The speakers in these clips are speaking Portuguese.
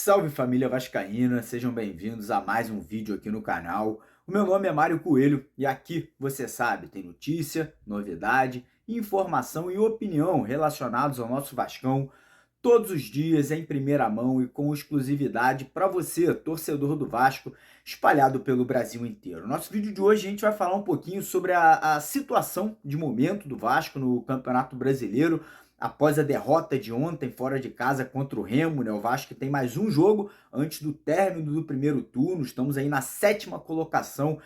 Salve família vascaína, sejam bem-vindos a mais um vídeo aqui no canal. O meu nome é Mário Coelho e aqui, você sabe, tem notícia, novidade, informação e opinião relacionados ao nosso Vascão todos os dias em primeira mão e com exclusividade para você, torcedor do Vasco, espalhado pelo Brasil inteiro. Nosso vídeo de hoje a gente vai falar um pouquinho sobre a situação de momento do Vasco no Campeonato Brasileiro, após a derrota de ontem fora de casa contra o Remo, né? O Vasco tem mais um jogo antes do término do primeiro turno. Estamos aí na sétima colocação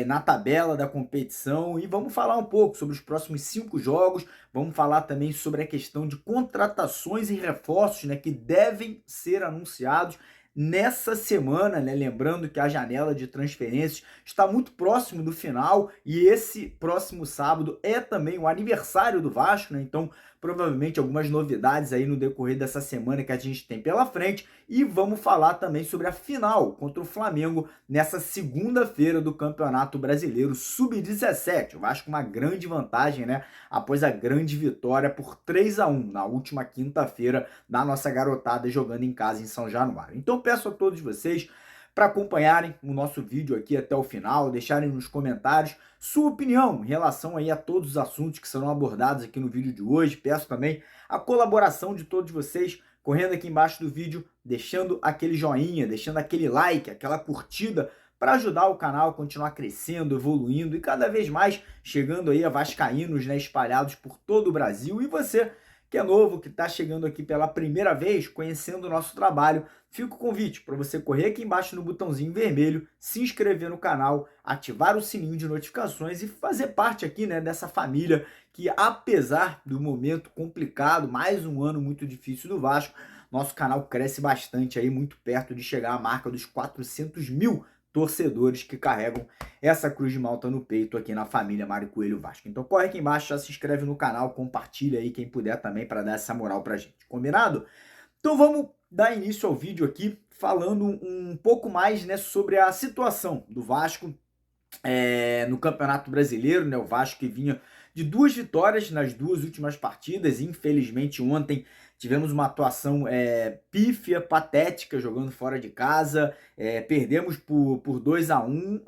na tabela da competição e vamos falar um pouco sobre os próximos 5 jogos. Vamos falar também sobre a questão de contratações e reforços, né, que devem ser anunciados nessa semana, né? Lembrando que a janela de transferências está muito próximo do final e esse próximo sábado é também o aniversário do Vasco, né? Então, provavelmente algumas novidades aí no decorrer dessa semana que a gente tem pela frente e vamos falar também sobre a final contra o Flamengo nessa segunda-feira do Campeonato Brasileiro Sub-17. O Vasco com uma grande vantagem, né? Após a grande vitória por 3-1 na última quinta-feira da nossa garotada jogando em casa em São Januário. Então peço a todos vocês para acompanharem o nosso vídeo aqui até o final, deixarem nos comentários sua opinião em relação aí a todos os assuntos que serão abordados aqui no vídeo de hoje. Peço também a colaboração de todos vocês, correndo aqui embaixo do vídeo, deixando aquele joinha, deixando aquele like, aquela curtida, para ajudar o canal a continuar crescendo, evoluindo e cada vez mais chegando aí a vascaínos, né, espalhados por todo o Brasil. E você que é novo, que está chegando aqui pela primeira vez, conhecendo o nosso trabalho, fica o convite para você correr aqui embaixo no botãozinho vermelho, se inscrever no canal, ativar o sininho de notificações e fazer parte aqui, né, dessa família que, apesar do momento complicado, mais um ano muito difícil do Vasco, nosso canal cresce bastante aí, muito perto de chegar à marca dos 400 mil torcedores que carregam essa cruz de malta no peito aqui na família Mário Coelho Vasco. Então corre aqui embaixo, já se inscreve no canal, compartilha aí quem puder também para dar essa moral pra gente, combinado? Então vamos dar início ao vídeo aqui falando um pouco mais, né, sobre a situação do Vasco no Campeonato Brasileiro, né? O Vasco que vinha de 2 vitórias nas 2 últimas partidas. Infelizmente ontem tivemos uma atuação pífia, patética, jogando fora de casa, perdemos por 2-1,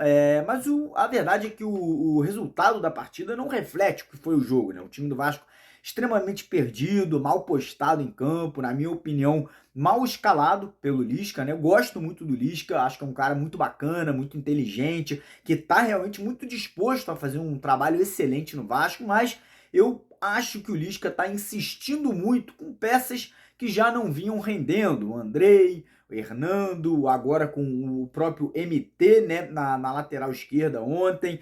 mas a verdade é que o resultado da partida não reflete o que foi o jogo, né? O time do Vasco extremamente perdido, mal postado em campo, na minha opinião, mal escalado pelo Lisca, né? Eu gosto muito do Lisca, acho que é um cara muito bacana, muito inteligente, que está realmente muito disposto a fazer um trabalho excelente no Vasco, mas eu acho que o Lisca está insistindo muito com peças que já não vinham rendendo. O Andrei, o Hernando, agora com o próprio MT, né, na lateral esquerda ontem,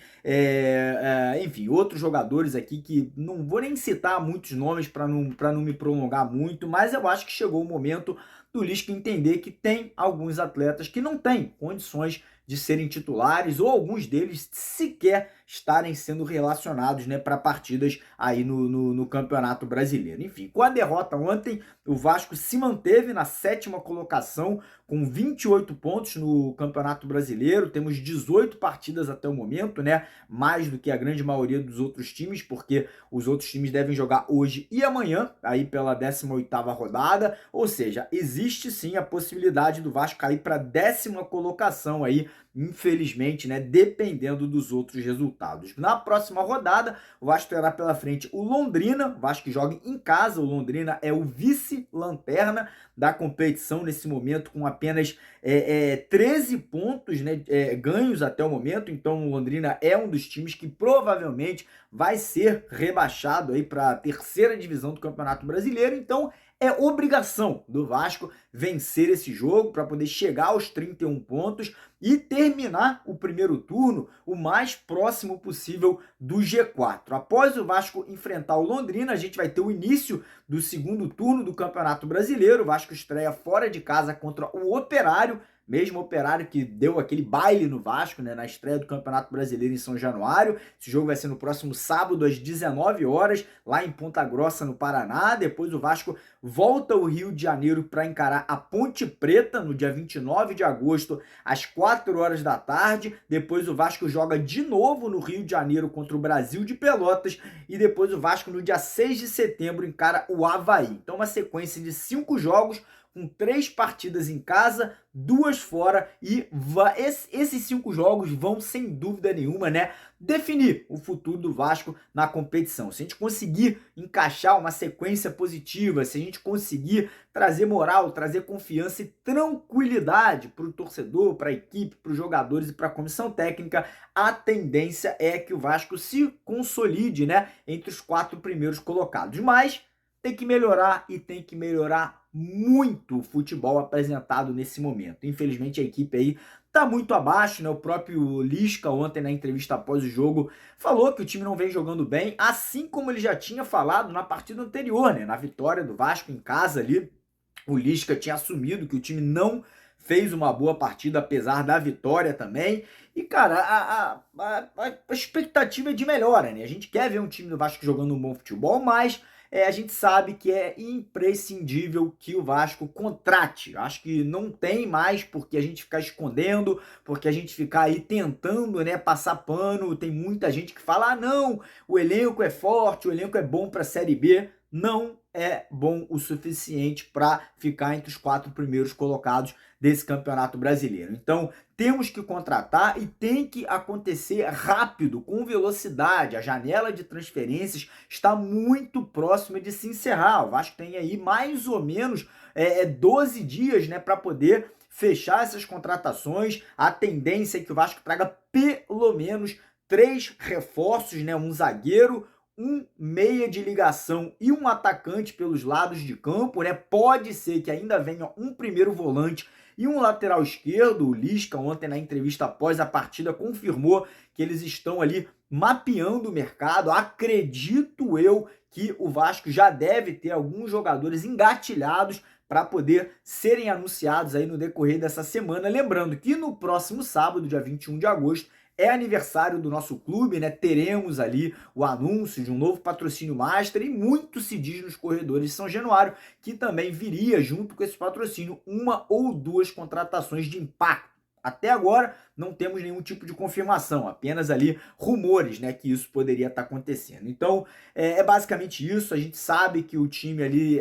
enfim, outros jogadores aqui que não vou nem citar muitos nomes para não me prolongar muito, mas eu acho que chegou o momento do Lisca entender que tem alguns atletas que não têm condições de serem titulares ou alguns deles sequer estarem sendo relacionados, né, para partidas aí no Campeonato Brasileiro. Enfim, com a derrota ontem, o Vasco se manteve na 7ª colocação com 28 pontos no Campeonato Brasileiro. Temos 18 partidas até o momento, né, mais do que a grande maioria dos outros times, porque os outros times devem jogar hoje e amanhã, aí pela 18ª rodada, ou seja, existe sim a possibilidade do Vasco cair para a 10ª colocação aí, infelizmente, né, dependendo dos outros resultados. Na próxima rodada, o Vasco terá pela frente o Londrina, o Vasco joga em casa, o Londrina é o vice-lanterna da competição nesse momento, com apenas 13 pontos, né, ganhos até o momento. Então o Londrina é um dos times que provavelmente vai ser rebaixado aí para a 3ª divisão do Campeonato Brasileiro. Então é obrigação do Vasco vencer esse jogo para poder chegar aos 31 pontos e terminar o primeiro turno o mais próximo possível do G4. Após o Vasco enfrentar o Londrina, a gente vai ter o início do segundo turno do Campeonato Brasileiro. O Vasco estreia fora de casa contra o Operário, mesmo Operário que deu aquele baile no Vasco, né, na estreia do Campeonato Brasileiro em São Januário. Esse jogo vai ser no próximo sábado às 19 horas, lá em Ponta Grossa, no Paraná. Depois o Vasco volta ao Rio de Janeiro para encarar a Ponte Preta no dia 29 de agosto, às 4 horas da tarde. Depois o Vasco joga de novo no Rio de Janeiro contra o Brasil de Pelotas. E depois o Vasco, no dia 6 de setembro, encara o Avaí. Então uma sequência de 5 jogos com 3 partidas em casa, 2 fora, e esses 5 jogos vão, sem dúvida nenhuma, né, definir o futuro do Vasco na competição. Se a gente conseguir encaixar uma sequência positiva, se a gente conseguir trazer moral, trazer confiança e tranquilidade para o torcedor, para a equipe, para os jogadores e para a comissão técnica, a tendência é que o Vasco se consolide, né, entre os 4 primeiros colocados. Mas tem que melhorar, e tem que melhorar muito o futebol apresentado nesse momento. Infelizmente a equipe aí tá muito abaixo, né? O próprio Lisca ontem na entrevista após o jogo falou que o time não vem jogando bem, assim como ele já tinha falado na partida anterior, né? Na vitória do Vasco em casa ali, o Lisca tinha assumido que o time não fez uma boa partida, apesar da vitória também. E, cara, a expectativa é de melhora, né? A gente quer ver um time do Vasco jogando um bom futebol, mas a gente sabe que é imprescindível que o Vasco contrate. Acho que não tem mais porque a gente ficar escondendo, porque a gente ficar aí tentando, né, passar pano. Tem muita gente que fala, ah, não, o elenco é forte, o elenco é bom para a Série B. Não é bom o suficiente para ficar entre os 4 primeiros colocados desse Campeonato Brasileiro. Então, temos que contratar e tem que acontecer rápido, com velocidade. A janela de transferências está muito próxima de se encerrar. O Vasco tem aí mais ou menos 12 dias, né, para poder fechar essas contratações. A tendência é que o Vasco traga pelo menos 3 reforços, né, um zagueiro, um meia de ligação e um atacante pelos lados de campo, né? Pode ser que ainda venha um primeiro volante e um lateral esquerdo. O Lisca ontem na entrevista após a partida confirmou que eles estão ali mapeando o mercado. Acredito eu que o Vasco já deve ter alguns jogadores engatilhados para poder serem anunciados aí no decorrer dessa semana. Lembrando que no próximo sábado, dia 21 de agosto, é aniversário do nosso clube, né? Teremos ali o anúncio de um novo patrocínio master e muito se diz nos corredores de São Januário que também viria junto com esse patrocínio uma ou 2 contratações de impacto. Até agora não temos nenhum tipo de confirmação, apenas ali rumores, né, que isso poderia estar acontecendo. Então é basicamente isso. A gente sabe que o time ali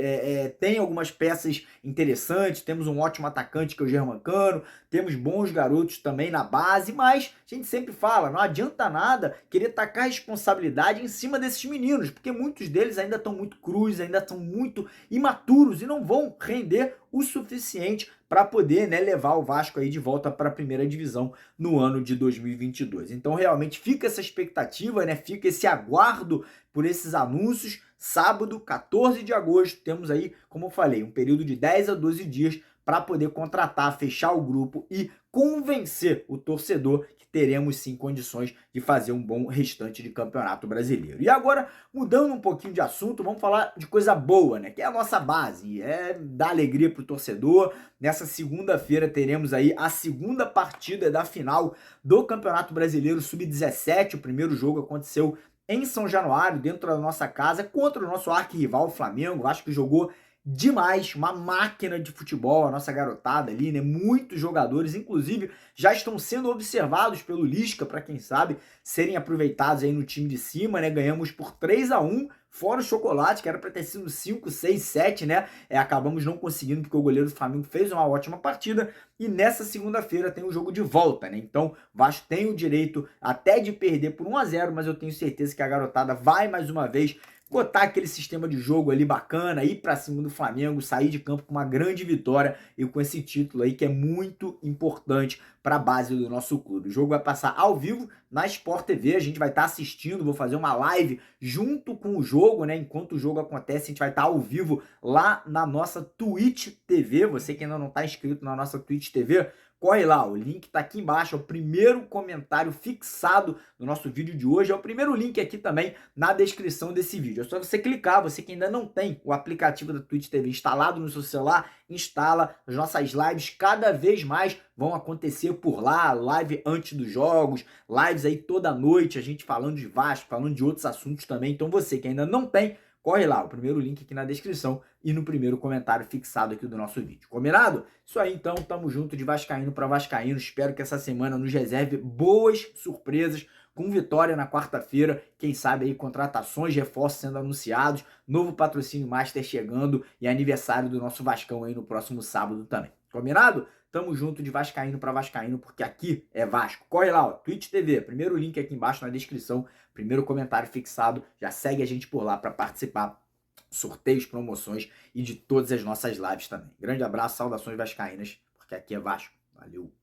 tem algumas peças interessantes, temos um ótimo atacante que é o Germancano, temos bons garotos também na base, mas a gente sempre fala, não adianta nada querer tacar responsabilidade em cima desses meninos, porque muitos deles ainda estão muito crus, ainda estão muito imaturos e não vão render o suficiente para poder, né, levar o Vasco aí de volta para a primeira divisão no ano de 2022. Então realmente fica essa expectativa, né, fica esse aguardo por esses anúncios. Sábado, 14 de agosto, temos aí, como eu falei, um período de 10 a 12 dias para poder contratar, fechar o grupo e convencer o torcedor que teremos sim condições de fazer um bom restante de Campeonato Brasileiro. E agora, mudando um pouquinho de assunto, vamos falar de coisa boa, né? Que é a nossa base, dar alegria para o torcedor. Nessa segunda-feira teremos aí a segunda partida da final do Campeonato Brasileiro Sub-17. O primeiro jogo aconteceu em São Januário, dentro da nossa casa, contra o nosso arquirrival, o Flamengo. Acho que jogou demais, uma máquina de futebol, a nossa garotada ali, né? Muitos jogadores, inclusive, já estão sendo observados pelo Lisca, para quem sabe, serem aproveitados aí no time de cima, né? Ganhamos por 3-1, fora o chocolate, que era para ter sido 5, 6, 7, né? Acabamos não conseguindo, porque o goleiro do Flamengo fez uma ótima partida. E nessa segunda-feira tem o jogo de volta, né? Então, o Vasco tem o direito até de perder por 1-0, mas eu tenho certeza que a garotada vai mais uma vez botar aquele sistema de jogo ali bacana, ir para cima do Flamengo, sair de campo com uma grande vitória e com esse título aí que é muito importante para a base do nosso clube. O jogo vai passar ao vivo na Sport TV, a gente vai estar assistindo, vou fazer uma live junto com o jogo, né? Enquanto o jogo acontece, a gente vai estar ao vivo lá na nossa Twitch TV. Você que ainda não está inscrito na nossa Twitch TV, corre lá, o link tá aqui embaixo, é o primeiro comentário fixado do nosso vídeo de hoje, é o primeiro link aqui também na descrição desse vídeo. É só você clicar, você que ainda não tem o aplicativo da Twitch TV instalado no seu celular, instala. As nossas lives cada vez mais vão acontecer por lá, live antes dos jogos, lives aí toda noite, a gente falando de Vasco, falando de outros assuntos também. Então você que ainda não tem, corre lá, o primeiro link aqui na descrição e no primeiro comentário fixado aqui do nosso vídeo. Combinado? Isso aí, então, tamo junto de vascaíno para vascaíno. Espero que essa semana nos reserve boas surpresas com vitória na quarta-feira, quem sabe aí contratações, reforços sendo anunciados, novo patrocínio Master chegando e aniversário do nosso Vascão aí no próximo sábado também. Combinado? Tamo junto de vascaíno para vascaíno, porque aqui é Vasco. Corre lá, ó, Twitch TV, primeiro link aqui embaixo na descrição, primeiro comentário fixado, já segue a gente por lá para participar, sorteios, promoções e de todas as nossas lives também. Grande abraço, saudações vascaínas, porque aqui é Vasco. Valeu!